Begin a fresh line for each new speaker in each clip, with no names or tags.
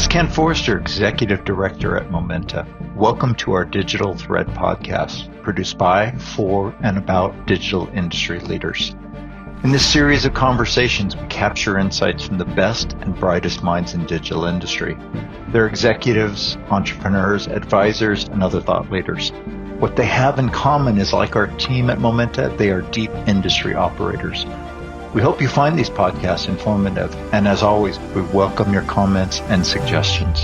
Ken Forrester, Executive Director at Momenta. Welcome to our Digital Thread podcast, produced by, for, and about digital industry leaders. In this series of conversations, we capture insights from the best and brightest minds in digital industry. They're executives, entrepreneurs, advisors, and other thought leaders. What they have in common is, like our team at Momenta, they are deep industry operators. We hope you find these podcasts informative, and as always, we welcome your comments and suggestions.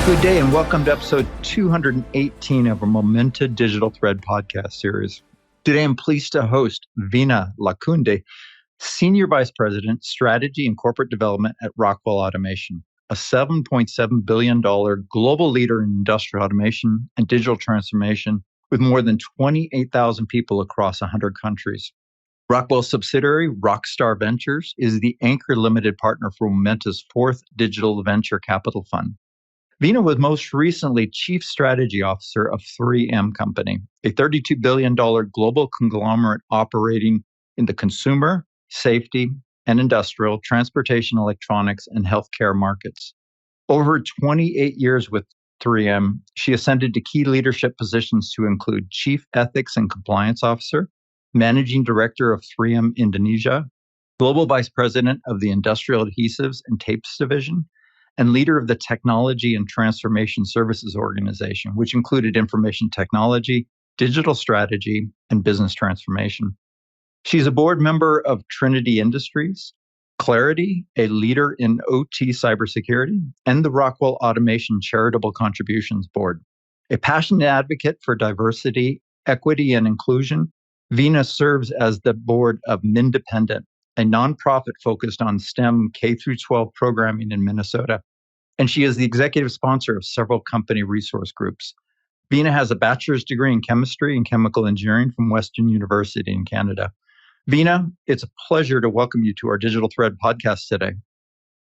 Good day, and welcome to episode 218 of our Momenta Digital Thread podcast series. Today, I'm pleased to host Veena Lakkundi, Senior Vice President, Strategy and Corporate Development at Rockwell Automation, a $7.7 billion global leader in industrial automation and digital transformation, with more than 28,000 people across 100 countries. Rockwell's subsidiary, ROK Star Ventures, is the anchor limited partner for Momenta's fourth digital venture capital fund. Veena was most recently Chief Strategy Officer of 3M Company, a $32 billion global conglomerate operating in the consumer, safety, and industrial, transportation, electronics, and healthcare markets. Over 28 years with 3M, she ascended to key leadership positions to include Chief Ethics and Compliance Officer, Managing Director of 3M Indonesia, Global Vice President of the Industrial Adhesives and Tapes Division, and leader of the Technology and Transformation Services Organization, which included information technology, digital strategy, and business transformation. She's a board member of Trinity Industries, Clarity, a leader in OT cybersecurity, and the Rockwell Automation Charitable Contributions Board. A passionate advocate for diversity, equity, and inclusion, Veena serves as the board of Mindependent, a nonprofit focused on STEM K-12 programming in Minnesota. And she is the executive sponsor of several company resource groups. Veena has a bachelor's degree in chemistry and chemical engineering from Western University in Canada. Veena, it's a pleasure to welcome you to our Digital Thread podcast today.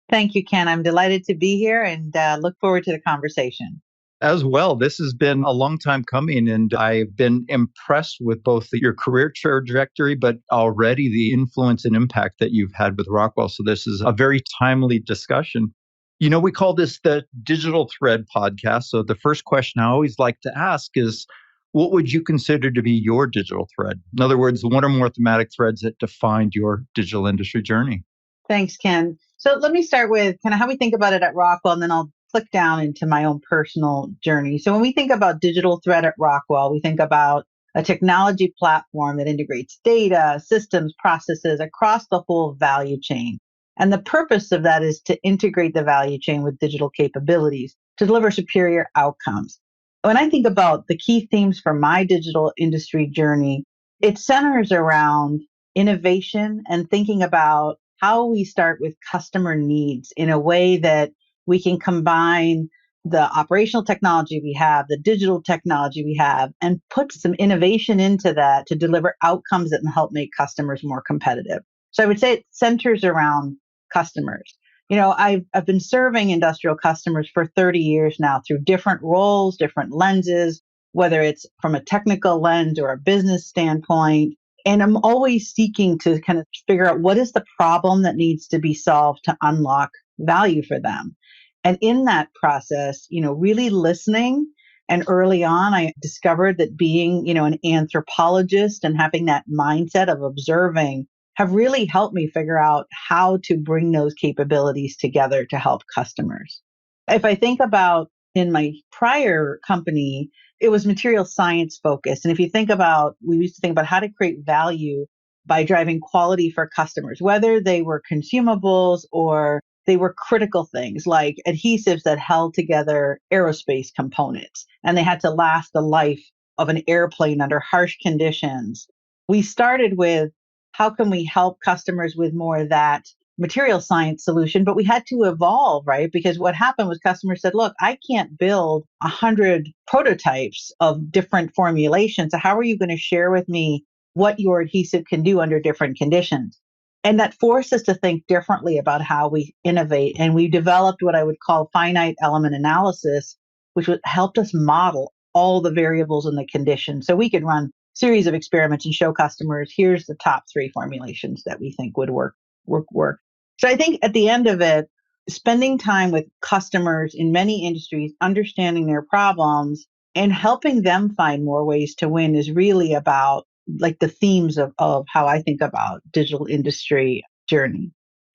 Thank you, Ken. I'm delighted to be here and look forward to the conversation.
As well, this has been a long time coming, and I've been impressed with both your career trajectory, but already the influence and impact that you've had with Rockwell. So this is a very timely discussion. You know, we call this the Digital Thread podcast. So the first question I always like to ask is, what would you consider to be your digital thread? In other words, one or more thematic threads that defined your digital industry journey.
Thanks, Ken. So let me start with kind of how we think about it at Rockwell, and then I'll click down into my own personal journey. So when we think about digital thread at Rockwell, we think about a technology platform that integrates data, systems, processes across the whole value chain. And the purpose of that is to integrate the value chain with digital capabilities to deliver superior outcomes. When I think about the key themes for my digital industry journey, it centers around innovation and thinking about how we start with customer needs in a way that we can combine the operational technology we have, the digital technology we have, and put some innovation into that to deliver outcomes that help make customers more competitive. So I would say it centers around customers. You know, I've been serving industrial customers for 30 years now through different roles, different lenses, whether it's from a technical lens or a business standpoint. And I'm always seeking to kind of figure out what is the problem that needs to be solved to unlock value for them. And in that process, you know, really listening. And early on, I discovered that being, you know, an anthropologist and having that mindset of observing have really helped me figure out how to bring those capabilities together to help customers. If I think about in my prior company, it was material science focused. And if you think about, we used to think about how to create value by driving quality for customers, whether they were consumables or they were critical things like adhesives that held together aerospace components, and they had to last the life of an airplane under harsh conditions. We started with, how can we help customers with more of that material science solution? But we had to evolve, right? Because what happened was customers said, look, I can't build 100 prototypes of different formulations. So how are you going to share with me what your adhesive can do under different conditions? And that forced us to think differently about how we innovate. And we developed what I would call finite element analysis, which helped us model all the variables in the condition. So we could run series of experiments and show customers, here's the top 3 formulations that we think would work work. So I think at the end of it, spending time with customers in many industries, understanding their problems and helping them find more ways to win is really about like the themes of how I think about digital industry journey.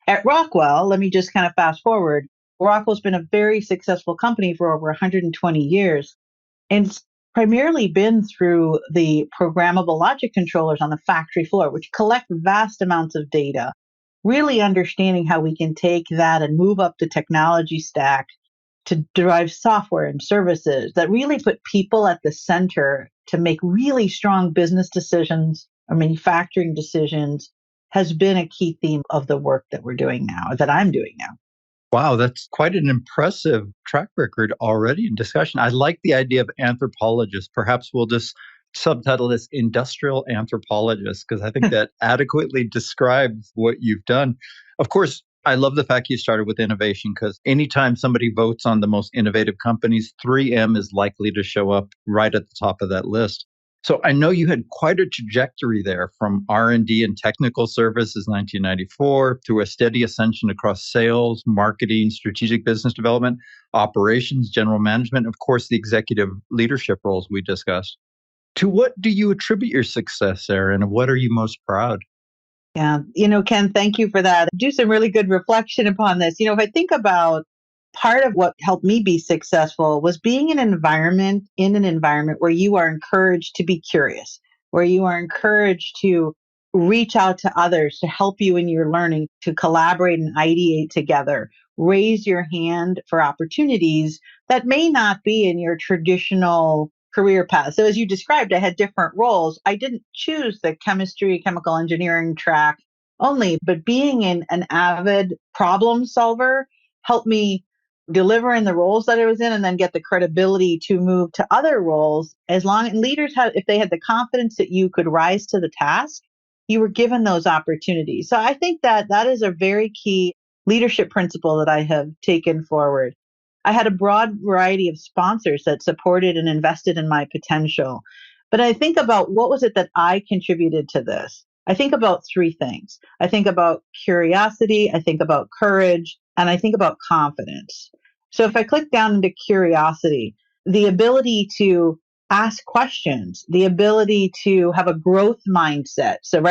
At Rockwell, let me just kind of fast forward. Rockwell's been a very successful company for over 120 years. And it's primarily been through the programmable logic controllers on the factory floor, which collect vast amounts of data, really understanding how we can take that and move up the technology stack to derive software and services that really put people at the center to make really strong business decisions or manufacturing decisions has been a key theme of the work that we're doing now, that I'm doing now.
Wow, that's quite an impressive track record already in discussion. I like the idea of anthropologist. Perhaps we'll just subtitle this industrial anthropologist because I think that adequately describes what you've done. Of course, I love the fact you started with innovation because anytime somebody votes on the most innovative companies, 3M is likely to show up right at the top of that list. So I know you had quite a trajectory there from R&D and technical services 1994 through a steady ascension across sales, marketing, strategic business development, operations, general management, of course, the executive leadership roles we discussed. To what do you attribute your success there and what are you most proud?
Yeah. Ken, thank you for that. Do some really good reflection upon this. If I think about part of what helped me be successful was being in an environment where you are encouraged to be curious, where you are encouraged to reach out to others to help you in your learning, to collaborate and ideate together, raise your hand for opportunities that may not be in your traditional career path. So as you described, I had different roles. I didn't choose the chemistry, chemical engineering track only, but being an avid problem solver helped me deliver in the roles that I was in and then get the credibility to move to other roles. And leaders had, if they had the confidence that you could rise to the task, you were given those opportunities. So I think that is a very key leadership principle that I have taken forward. I had a broad variety of sponsors that supported and invested in my potential. But I think about what was it that I contributed to this? I think about three things. I think about curiosity, I think about courage, and I think about confidence. So if I click down into curiosity, the ability to ask questions, the ability to have a growth mindset. So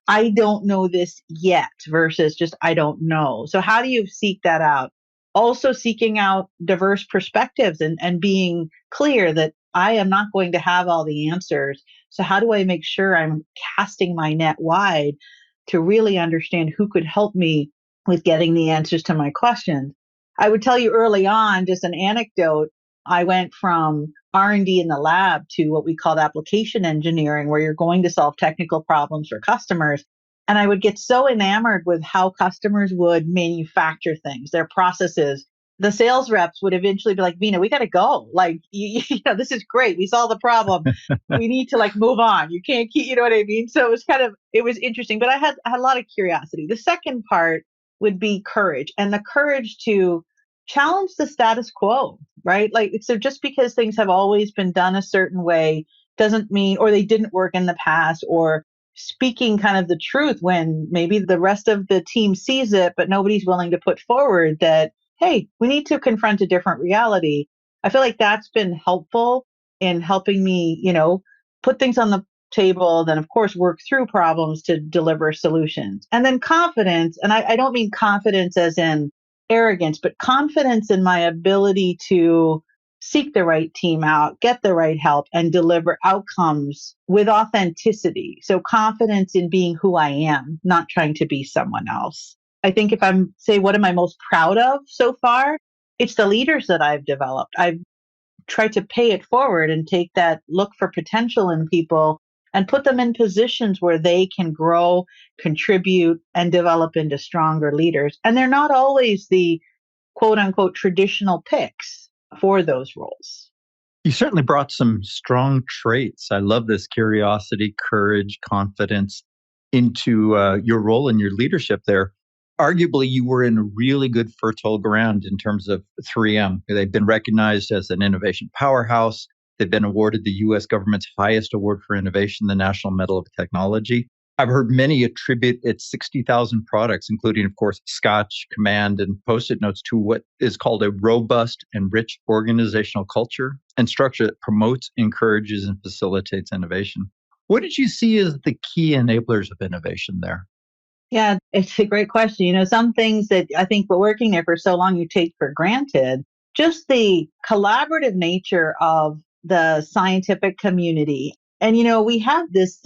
I don't know this yet versus just I don't know. So how do you seek that out? Also seeking out diverse perspectives and being clear that I am not going to have all the answers. So how do I make sure I'm casting my net wide to really understand who could help me with getting the answers to my questions? I would tell you early on, just an anecdote, I went from R&D in the lab to what we called application engineering, where you're going to solve technical problems for customers. And I would get so enamored with how customers would manufacture things, their processes. The sales reps would eventually be like, Veena, we got to go. Like, this is great. We solved the problem. We need to move on. You can't keep, you know what I mean? So it was interesting, but I had a lot of curiosity. The second part would be courage, and the courage to challenge the status quo, right? So just because things have always been done a certain way doesn't mean, or they didn't work in the past, or speaking kind of the truth when maybe the rest of the team sees it, but nobody's willing to put forward that, hey, we need to confront a different reality. I feel like that's been helpful in helping me, put things on the table, then of course work through problems to deliver solutions. And then confidence, and I don't mean confidence as in arrogance, but confidence in my ability to seek the right team out, get the right help, and deliver outcomes with authenticity. So confidence in being who I am, not trying to be someone else. I think if I'm say, what am I most proud of so far? It's the leaders that I've developed. I've tried to pay it forward and take that look for potential in people and put them in positions where they can grow, contribute, and develop into stronger leaders. And they're not always the quote unquote traditional picks for those roles.
You certainly brought some strong traits. I love this curiosity, courage, confidence into your role and your leadership there. Arguably, you were in really good fertile ground in terms of 3M. They've been recognized as an innovation powerhouse. They've been awarded the U.S. government's highest award for innovation, the National Medal of Technology. I've heard many attribute its 60,000 products, including, of course, Scotch, Command, and Post-it notes, to what is called a robust and rich organizational culture and structure that promotes, encourages, and facilitates innovation. What did you see as the key enablers of innovation there?
Yeah, it's a great question. Some things that I think for working there for so long you take for granted, just the collaborative nature of the scientific community. And we had this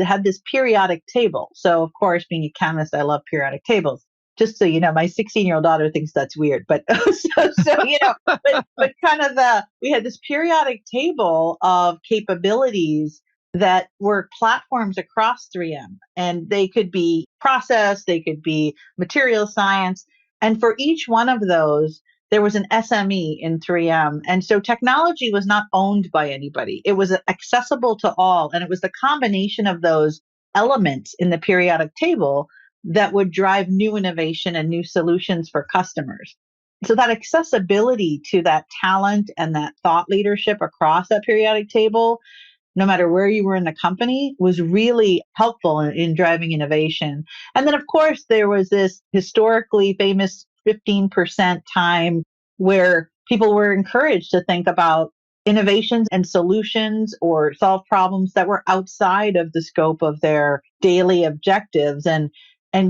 periodic table. So of course, being a chemist, I love periodic tables. Just so you know, my 16-year-old daughter thinks that's weird, but but kind of we had this periodic table of capabilities that were platforms across 3M. And they could be process, they could be material science. And for each one of those, there was an SME in 3M. And so technology was not owned by anybody. It was accessible to all. And it was the combination of those elements in the periodic table that would drive new innovation and new solutions for customers. So that accessibility to that talent and that thought leadership across that periodic table, no matter where you were in the company, was really helpful in driving innovation. And then, of course, there was this historically famous 15% time where people were encouraged to think about innovations and solutions or solve problems that were outside of the scope of their daily objectives. And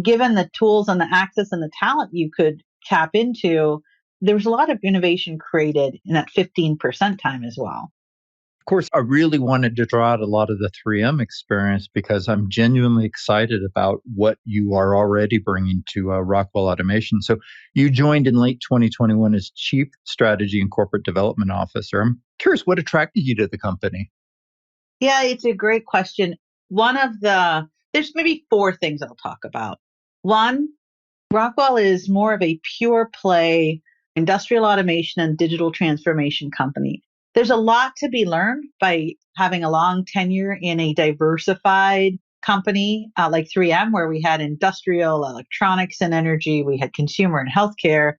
given the tools and the access and the talent you could tap into, there was a lot of innovation created in that 15% time as well.
Of course, I really wanted to draw out a lot of the 3M experience because I'm genuinely excited about what you are already bringing to Rockwell Automation. So you joined in late 2021 as Chief Strategy and Corporate Development Officer. I'm curious, what attracted you to the company?
Yeah, it's a great question. There's maybe four things I'll talk about. One, Rockwell is more of a pure play industrial automation and digital transformation company. There's a lot to be learned by having a long tenure in a diversified company like 3M, where we had industrial, electronics, and energy, we had consumer and healthcare,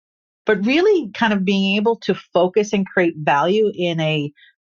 but really kind of being able to focus and create value in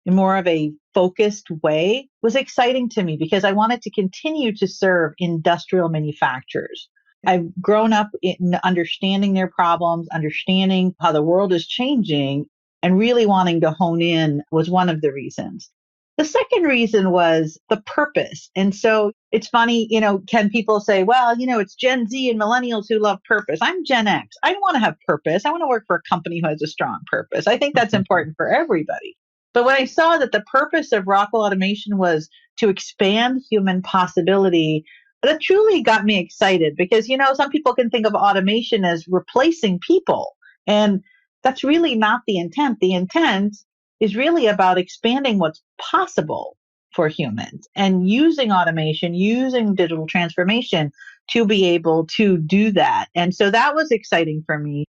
more of a focused way was exciting to me because I wanted to continue to serve industrial manufacturers. I've grown up in understanding their problems, understanding how the world is changing, and really wanting to hone in was one of the reasons. The second reason was the purpose. And so it's funny, can people say, well, it's Gen Z and millennials who love purpose. I'm Gen X. I want to have purpose. I want to work for a company who has a strong purpose. I think that's important for everybody. But when I saw that the purpose of Rockwell Automation was to expand human possibility, that truly got me excited because, some people can think of automation as replacing people. And that's really not the intent. The intent is really about expanding what's possible for humans and using automation, using digital transformation to be able to do that. And so that was exciting for me.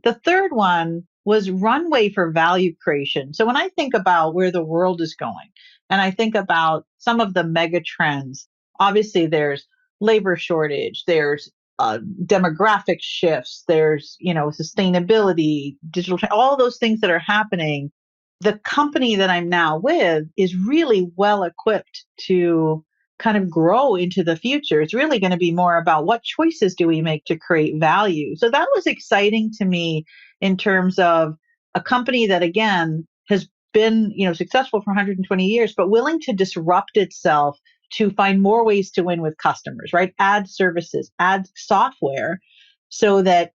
The third one was runway for value creation. So when I think about where the world is going and I think about some of the mega trends, obviously there's labor shortage, there's demographic shifts, there's, sustainability, all those things that are happening. The company that I'm now with is really well equipped to kind of grow into the future. It's really going to be more about what choices do we make to create value. So that was exciting to me in terms of a company that, again, has been, successful for 120 years, but willing to disrupt itself to find more ways to win with customers, right? Add services, add software so that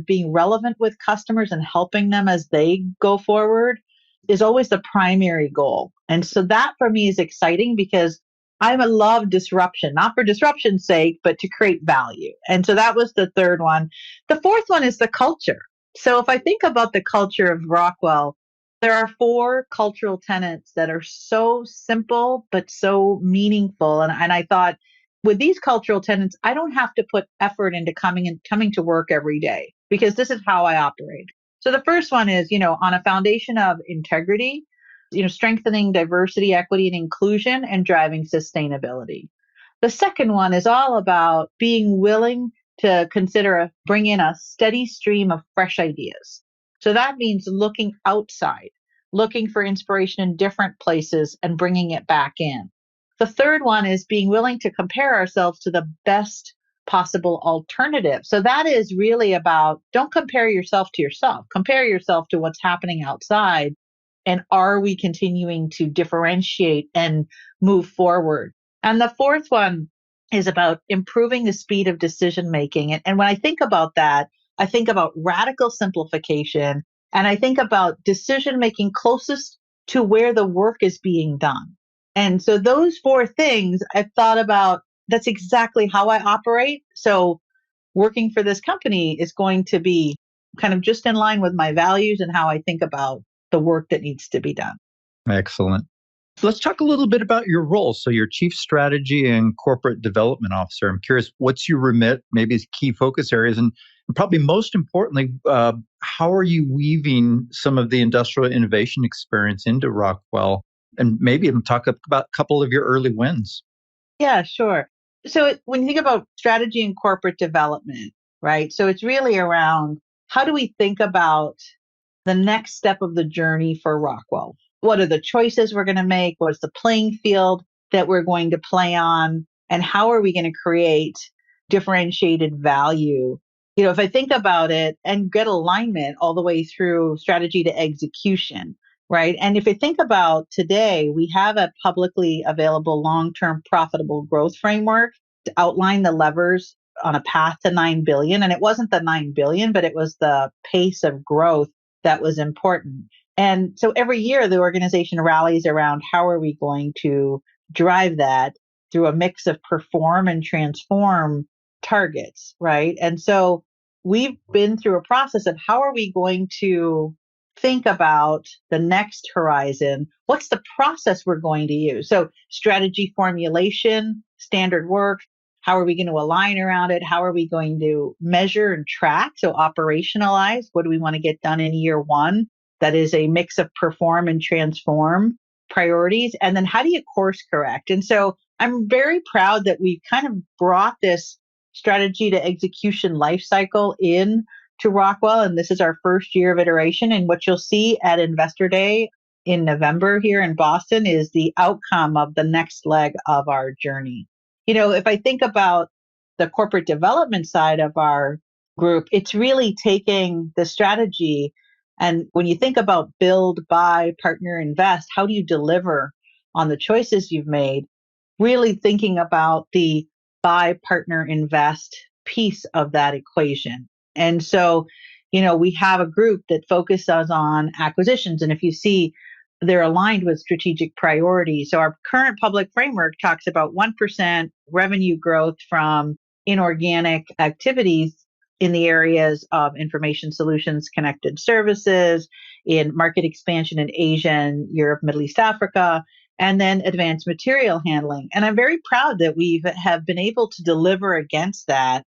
being relevant with customers and helping them as they go forward is always the primary goal. And so that for me is exciting because I love disruption, not for disruption's sake, but to create value. And so that was the third one. The fourth one is the culture. So if I think about the culture of Rockwell, there are four cultural tenets that are so simple, but so meaningful. And I thought with these cultural tenets, I don't have to put effort into coming to work every day because this is how I operate. So the first one is, on a foundation of integrity, strengthening diversity, equity, and inclusion and driving sustainability. The second one is all about being willing to bring in a steady stream of fresh ideas. So that means looking outside, looking for inspiration in different places and bringing it back in. The third one is being willing to compare ourselves to the best possible alternative. So that is really about don't compare yourself to yourself. Compare yourself to what's happening outside. And are we continuing to differentiate and move forward? And the fourth one is about improving the speed of decision making. And when I think about that, I think about radical simplification and I think about decision making closest to where the work is being done. And so those four things I've thought about, that's exactly how I operate. So working for this company is going to be kind of just in line with my values and how I think about the work that needs to be done.
Excellent. Let's talk a little bit about your role. So you're Chief Strategy and Corporate Development Officer. I'm curious, what's your remit, maybe as key focus areas, and probably most importantly, how are you weaving some of the industrial innovation experience into Rockwell? And maybe even talk about a couple of your early wins.
Yeah, sure. So when you think about strategy and corporate development, right? So it's really around how do we think about the next step of the journey for Rockwell? What are the choices we're going to make? What's the playing field that we're going to play on? And how are we going to create differentiated value? If I think about it and get alignment all the way through strategy to execution, right? And if I think about today, we have a publicly available long-term profitable growth framework to outline the levers on a path to 9 billion. And it wasn't the 9 billion, but it was the pace of growth that was important. And so every year the organization rallies around how are we going to drive that through a mix of perform and transform targets, right? And so we've been through a process of how are we going to think about the next horizon? What's the process we're going to use? So strategy formulation, standard work, how are we going to align around it? How are we going to measure and track? So operationalize, what do we want to get done in year one? That is a mix of perform and transform priorities. And then how do you course correct? And so I'm very proud that we've kind of brought this strategy to execution lifecycle in to Rockwell. And this is our first year of iteration. And what you'll see at Investor Day in November here in Boston is the outcome of the next leg of our journey. If I think about the corporate development side of our group, it's really taking the strategy. And when you think about build, buy, partner, invest, how do you deliver on the choices you've made? Really thinking about the buy, partner, invest piece of that equation. And so, we have a group that focuses on acquisitions. And if you see, they're aligned with strategic priorities. So our current public framework talks about 1% revenue growth from inorganic activities in the areas of information solutions, connected services, in market expansion in Asia and Europe, Middle East, Africa, and then advanced material handling. And I'm very proud that we have been able to deliver against that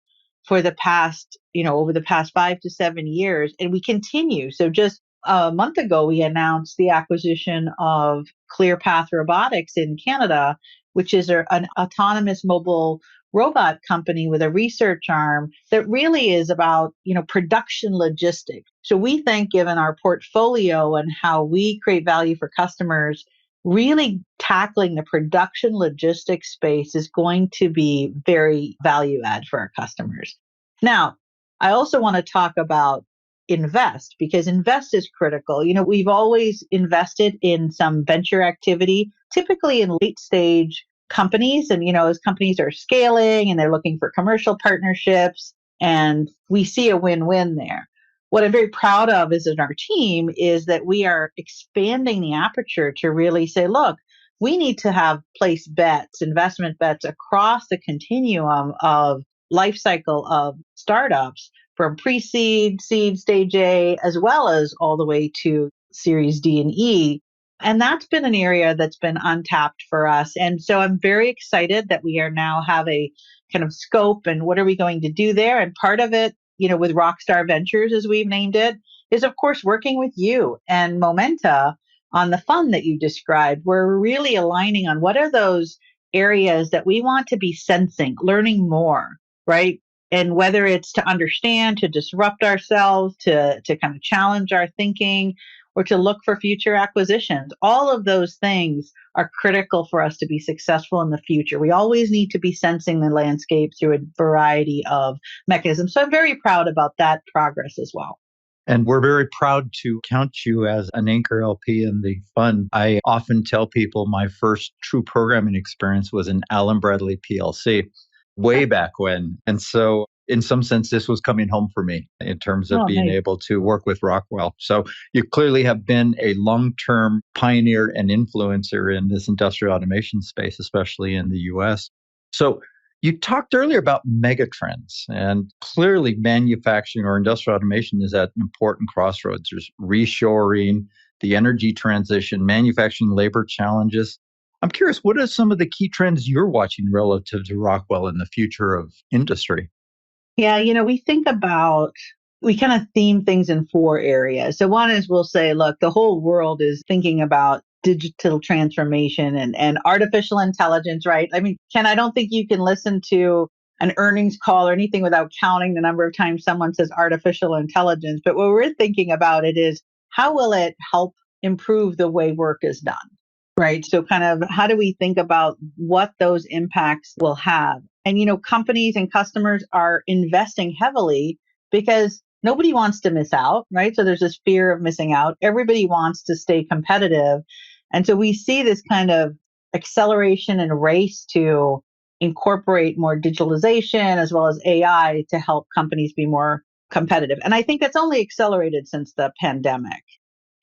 for the past, over the past 5 to 7 years. And we continue. So just a month ago, we announced the acquisition of ClearPath Robotics in Canada, which is an autonomous mobile robot company with a research arm that really is about, production logistics. So we think, given our portfolio and how we create value for customers, really tackling the production logistics space is going to be very value add for our customers. Now, I also want to talk about invest, because invest is critical. We've always invested in some venture activity, typically in late stage companies. And, as companies are scaling and they're looking for commercial partnerships, and we see a win-win there. What I'm very proud of is in our team is that we are expanding the aperture to really say, look, we need to have place bets, investment bets across the continuum of life cycle of startups, from pre-seed, seed, stage A, as well as all the way to series D and E. And that's been an area that's been untapped for us. And so I'm very excited that we are now have a kind of scope and what are we going to do there? And part of it, with ROK Star Ventures, as we've named it, is of course working with you and Momenta on the fund that you described. We're really aligning on what are those areas that we want to be sensing, learning more, right? And whether it's to understand, to disrupt ourselves, to kind of challenge our thinking, or to look for future acquisitions. All of those things are critical for us to be successful in the future. We always need to be sensing the landscape through a variety of mechanisms. So I'm very proud about that progress as well.
And we're very proud to count you as an anchor LP in the fund. I often tell people my first true programming experience was in Allen Bradley PLC way back when. And so in some sense, this was coming home for me in terms of
Oh,
being
nice.
able to work with Rockwell. So you clearly have been a long-term pioneer and influencer in this industrial automation space, especially in the US. So you talked earlier about megatrends, and clearly manufacturing or industrial automation is at an important crossroads. There's reshoring, the energy transition, manufacturing labor challenges. I'm curious, what are some of the key trends you're watching relative to Rockwell in the future of industry?
Yeah, we kind of theme things in four areas. So one is we'll say, look, the whole world is thinking about digital transformation and artificial intelligence, right? I mean, Ken, I don't think you can listen to an earnings call or anything without counting the number of times someone says artificial intelligence. But what we're thinking about it is how will it help improve the way work is done? Right. So kind of how do we think about what those impacts will have? And, companies and customers are investing heavily because nobody wants to miss out, right? So there's this fear of missing out. Everybody wants to stay competitive. And so we see this kind of acceleration and race to incorporate more digitalization as well as AI to help companies be more competitive. And I think that's only accelerated since the pandemic.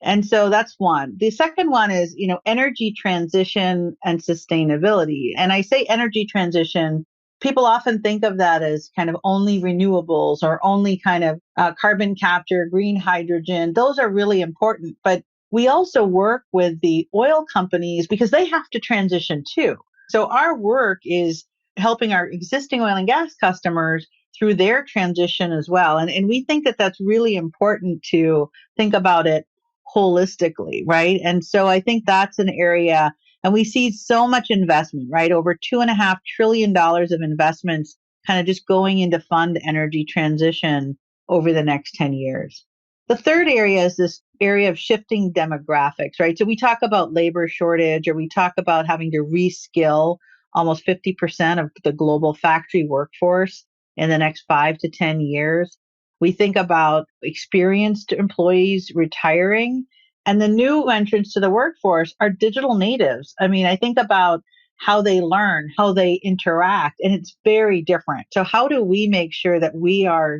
And so that's one. The second one is, energy transition and sustainability. And I say energy transition, people often think of that as kind of only renewables or only kind of carbon capture, green hydrogen. Those are really important. But we also work with the oil companies because they have to transition too. So our work is helping our existing oil and gas customers through their transition as well. And we think that that's really important to think about it holistically, right? And so I think that's an area, and we see so much investment, right? Over $2.5 trillion of investments kind of just going into fund energy transition over the next 10 years. The third area is this area of shifting demographics, right? So we talk about labor shortage, or we talk about having to reskill almost 50% of the global factory workforce in the next 5 to 10 years. We think about experienced employees retiring, and the new entrants to the workforce are digital natives. I mean, I think about how they learn, how they interact, and it's very different. So how do we make sure that we are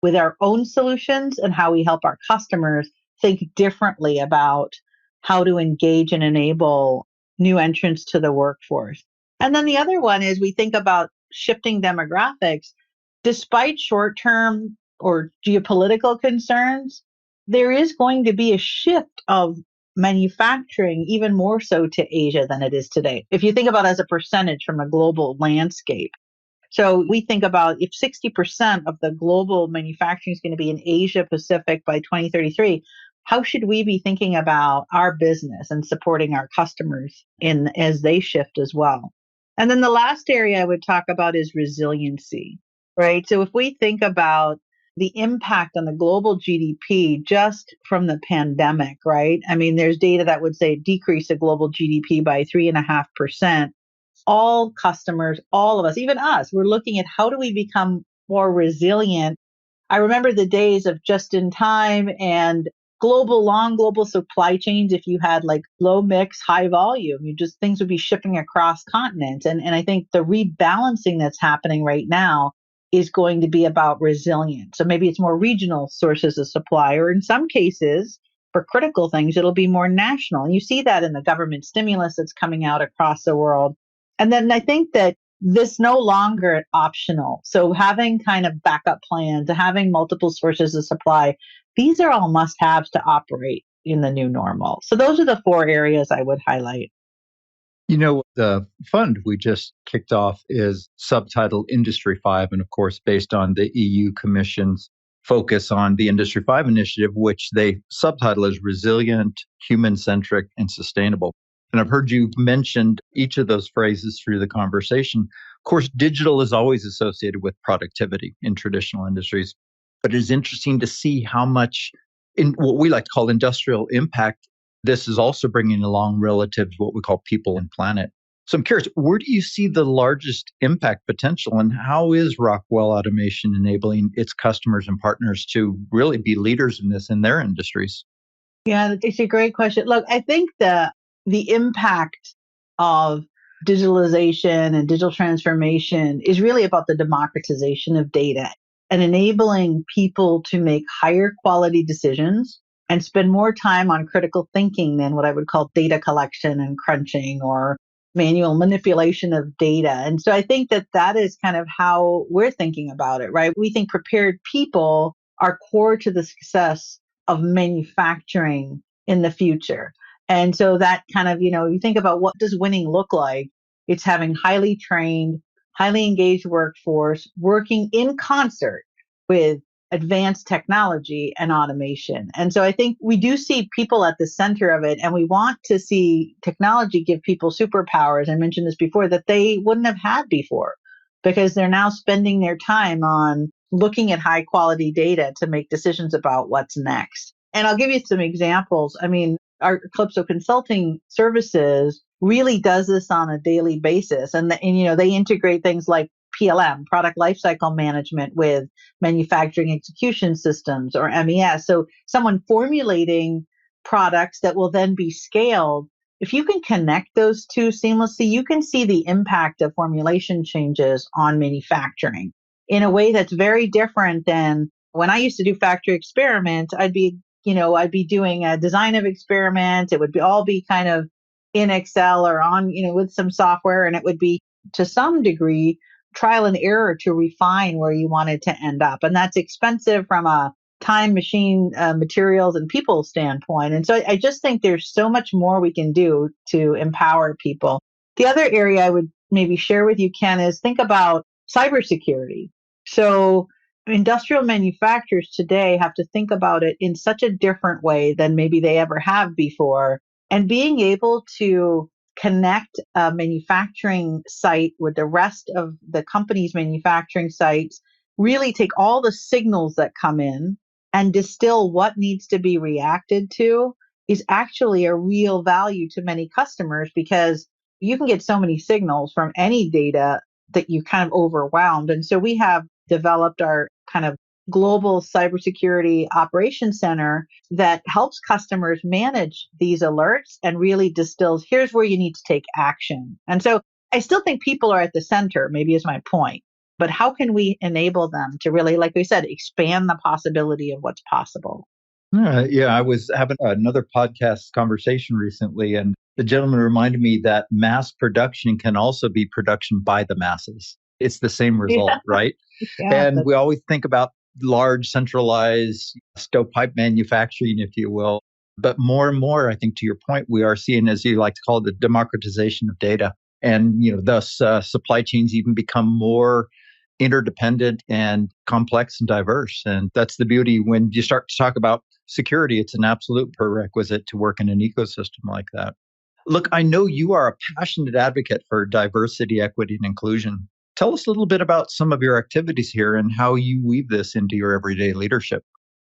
with our own solutions and how we help our customers think differently about how to engage and enable new entrants to the workforce? And then the other one is we think about shifting demographics. Despite short-term or geopolitical concerns, there is going to be a shift of manufacturing even more so to Asia than it is today. If you think about it as a percentage from a global landscape. So we think about if 60% of the global manufacturing is going to be in Asia Pacific by 2033, how should we be thinking about our business and supporting our customers as they shift as well? And then the last area I would talk about is resiliency, right? So if we think about the impact on the global GDP just from the pandemic, right? I mean, there's data that would say decrease the global GDP by 3.5%. All customers, all of us, even us, we're looking at how do we become more resilient. I remember the days of just in time and long global supply chains. If you had like low mix, high volume, things would be shipping across continents. And I think the rebalancing that's happening right now is going to be about resilience. So maybe it's more regional sources of supply, or in some cases, for critical things, it'll be more national. And you see that in the government stimulus that's coming out across the world. And then I think that this no longer optional. So having kind of backup plans, having multiple sources of supply, these are all must-haves to operate in the new normal. So those are the four areas I would highlight.
The fund we just kicked off is subtitled Industry 5, and of course, based on the EU Commission's focus on the Industry 5 initiative, which they subtitle as resilient, human-centric, and sustainable. And I've heard you mentioned each of those phrases through the conversation. Of course, digital is always associated with productivity in traditional industries, but it is interesting to see how much In what we like to call industrial impact, this is also bringing along relative to what we call people and planet. So I'm curious, where do you see the largest impact potential, and how is Rockwell Automation enabling its customers and partners to really be leaders in this in their industries?
Yeah, it's a great question. Look, I think the impact of digitalization and digital transformation is really about the democratization of data and enabling people to make higher quality decisions and spend more time on critical thinking than what I would call data collection and crunching or manual manipulation of data. And so I think that is kind of how we're thinking about it, right? We think prepared people are core to the success of manufacturing in the future. And so that kind of, you think about what does winning look like? It's having highly trained, highly engaged workforce working in concert with advanced technology and automation. And so I think we do see people at the center of it, and we want to see technology give people superpowers. I mentioned this before, that they wouldn't have had before, because they're now spending their time on looking at high quality data to make decisions about what's next. And I'll give you some examples. I mean, our Calypso Consulting Services really does this on a daily basis. And they integrate things like PLM, product lifecycle management, with manufacturing execution systems, or MES. So someone formulating products that will then be scaled. If you can connect those two seamlessly, you can see the impact of formulation changes on manufacturing in a way that's very different than when I used to do factory experiments. I'd be doing a design of experiments. It would all be kind of in Excel or on, with some software, and it would be to some degree trial and error to refine where you wanted to end up. And that's expensive from a time, machine, materials, and people standpoint. And so I just think there's so much more we can do to empower people. The other area I would maybe share with you, Ken, is think about cybersecurity. So industrial manufacturers today have to think about it in such a different way than maybe they ever have before. And being able to connect a manufacturing site with the rest of the company's manufacturing sites, really take all the signals that come in and distill what needs to be reacted to, is actually a real value to many customers, because you can get so many signals from any data that you're kind of overwhelmed. And so we have developed our kind of global cybersecurity operations center that helps customers manage these alerts and really distills, here's where you need to take action. And so I still think people are at the center, maybe is my point, but how can we enable them to really, like we said, expand the possibility of what's possible?
Yeah, I was having another podcast conversation recently, and the gentleman reminded me that mass production can also be production by the masses. It's the same result,
Yeah.
right?
Yeah,
And we always think about large centralized stovepipe manufacturing, if you will. But more and more, I think to your point, we are seeing, as you like to call it, the democratization of data. And thus supply chains even become more interdependent and complex and diverse. And that's the beauty when you start to talk about security. It's an absolute prerequisite to work in an ecosystem like that. Look, I know you are a passionate advocate for diversity, equity, and inclusion. Tell us a little bit about some of your activities here and how you weave this into your everyday leadership.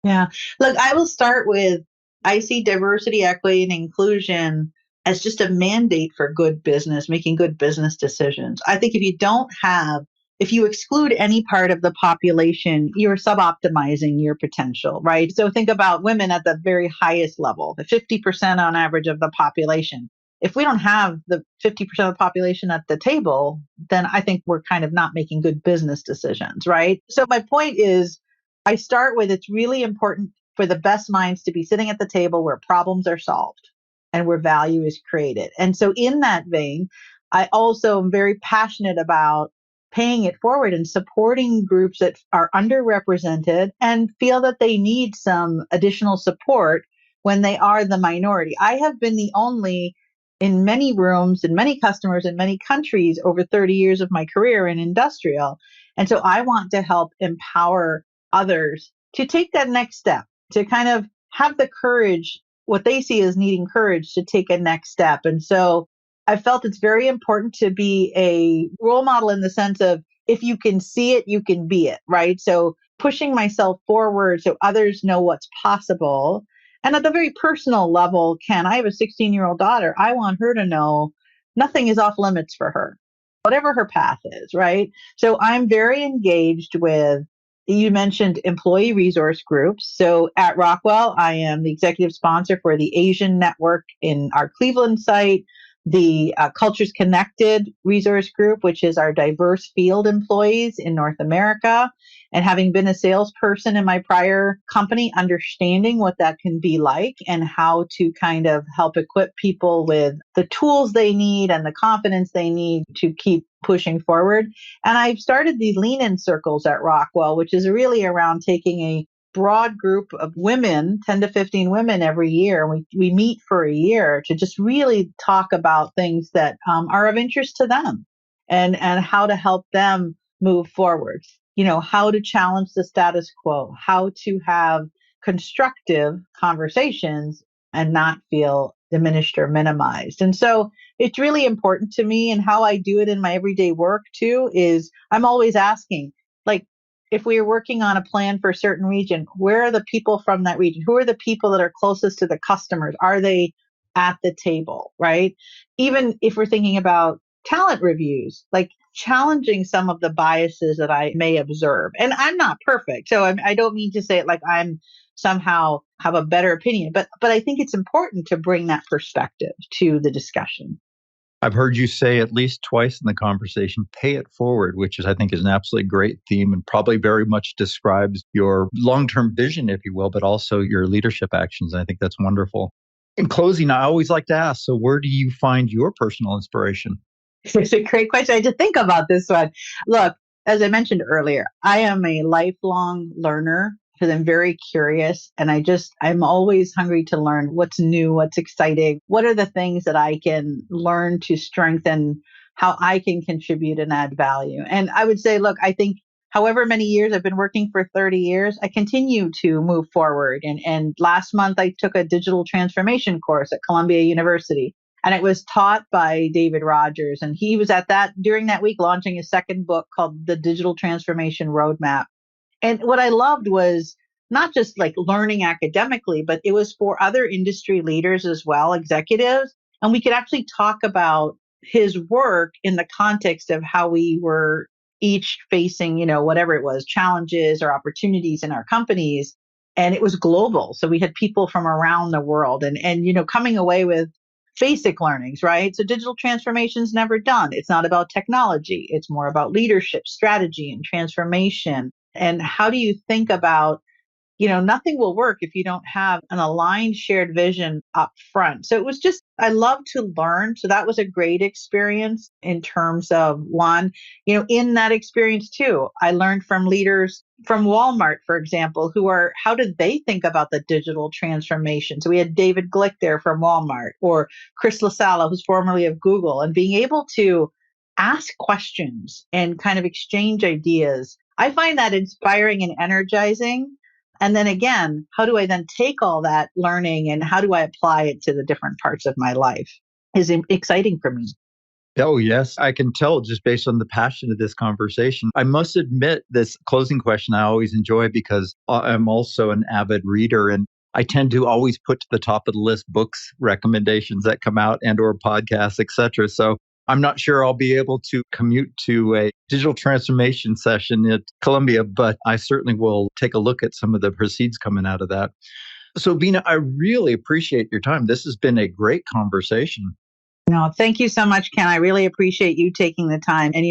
Yeah. Look, I will start with, I see diversity, equity, and inclusion as just a mandate for good business, making good business decisions. I think if you exclude any part of the population, you're suboptimizing your potential, right? So think about women at the very highest level, the 50% on average of the population. If we don't have the 50% of the population at the table, then I think we're kind of not making good business decisions, right? So my point is, I start with, it's really important for the best minds to be sitting at the table where problems are solved and where value is created. And so in that vein, I also am very passionate about paying it forward and supporting groups that are underrepresented and feel that they need some additional support when they are the minority. I have been the only, in many rooms and many customers in many countries over 30 years of my career in industrial. And so I want to help empower others to take that next step, to kind of have the courage, what they see as needing courage to take a next step. And so I felt it's very important to be a role model in the sense of, if you can see it, you can be it, right? So pushing myself forward so others know what's possible. And at the very personal level, Ken, I have a 16-year-old daughter. I want her to know nothing is off limits for her, whatever her path is, right? So I'm very engaged with, you mentioned employee resource groups. So at Rockwell, I am the executive sponsor for the Asian Network in our Cleveland site, the Cultures Connected resource group, which is our diverse field employees in North America. And having been a salesperson in my prior company, understanding what that can be like and how to kind of help equip people with the tools they need and the confidence they need to keep pushing forward. And I've started these lean-in circles at Rockwell, which is really around taking a broad group of women, 10 to 15 women every year. We meet for a year to just really talk about things that are of interest to them and how to help them move forward. How to challenge the status quo, how to have constructive conversations and not feel diminished or minimized. And so it's really important to me, and how I do it in my everyday work too, is I'm always asking, like, if we are working on a plan for a certain region, where are the people from that region? Who are the people that are closest to the customers? Are they at the table, right? Even if we're thinking about talent reviews, like challenging some of the biases that I may observe. And I'm not perfect. So I don't mean to say it like I'm somehow have a better opinion, but I think it's important to bring that perspective to the discussion.
I've heard you say at least twice in the conversation, pay it forward, which is, I think, is an absolutely great theme and probably very much describes your long-term vision, if you will, but also your leadership actions. And I think that's wonderful. In closing, I always like to ask, so where do you find your personal inspiration?
It's a great question. I had to think about this one. Look, as I mentioned earlier, I am a lifelong learner because I'm very curious, and I'm always hungry to learn what's new, what's exciting, what are the things that I can learn to strengthen how I can contribute and add value. And I would say, look, I think however many years I've been working for 30 years, I continue to move forward. And last month I took a digital transformation course at Columbia University. And it was taught by David Rogers. And he was during that week launching his second book called The Digital Transformation Roadmap. And what I loved was not just like learning academically, but it was for other industry leaders as well, executives. And we could actually talk about his work in the context of how we were each facing, whatever it was, challenges or opportunities in our companies. And it was global. So we had people from around the world and coming away with basic learnings, right? So digital transformation is never done. It's not about technology. It's more about leadership, strategy, and transformation. And how do you think about, nothing will work if you don't have an aligned shared vision up front. So it was just, I love to learn. So that was a great experience in terms of one, in that experience too, I learned from leaders from Walmart, for example, how did they think about the digital transformation? So we had David Glick there from Walmart, or Chris LaSala, who's formerly of Google, and being able to ask questions and kind of exchange ideas. I find that inspiring and energizing. And then again, how do I then take all that learning and how do I apply it to the different parts of my life is exciting for me.
Oh, yes. I can tell just based on the passion of this conversation. I must admit, this closing question I always enjoy because I'm also an avid reader, and I tend to always put to the top of the list books recommendations that come out and or podcasts, et cetera. So I'm not sure I'll be able to commute to a digital transformation session at Columbia, but I certainly will take a look at some of the proceeds coming out of that. So Veena, I really appreciate your time. This has been a great conversation.
No, thank you so much, Ken. I really appreciate you taking the time. And,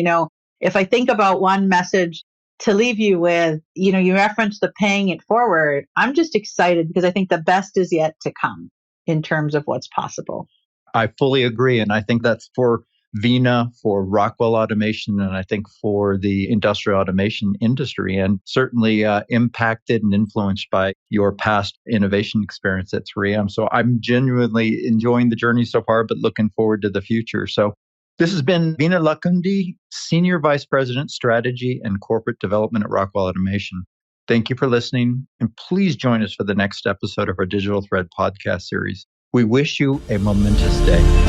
if I think about one message to leave you with, you referenced the paying it forward. I'm just excited because I think the best is yet to come in terms of what's possible.
I fully agree. And I think that's for Veena, for Rockwell Automation, and I think for the industrial automation industry, and certainly impacted and influenced by your past innovation experience at 3M. So I'm genuinely enjoying the journey so far, but looking forward to the future. So this has been Veena Lakkundi, Senior Vice President, Strategy and Corporate Development at Rockwell Automation. Thank you for listening, and please join us for the next episode of our Digital Thread podcast series. We wish you a momentous day.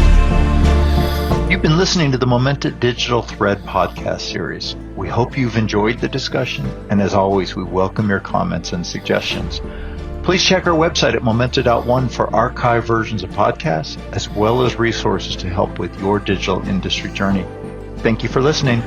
You've been listening to the Momenta Digital Thread podcast series. We hope you've enjoyed the discussion, and as always, we welcome your comments and suggestions. Please check our website at momenta.one for archived versions of podcasts, as well as resources to help with your digital industry journey. Thank you for listening.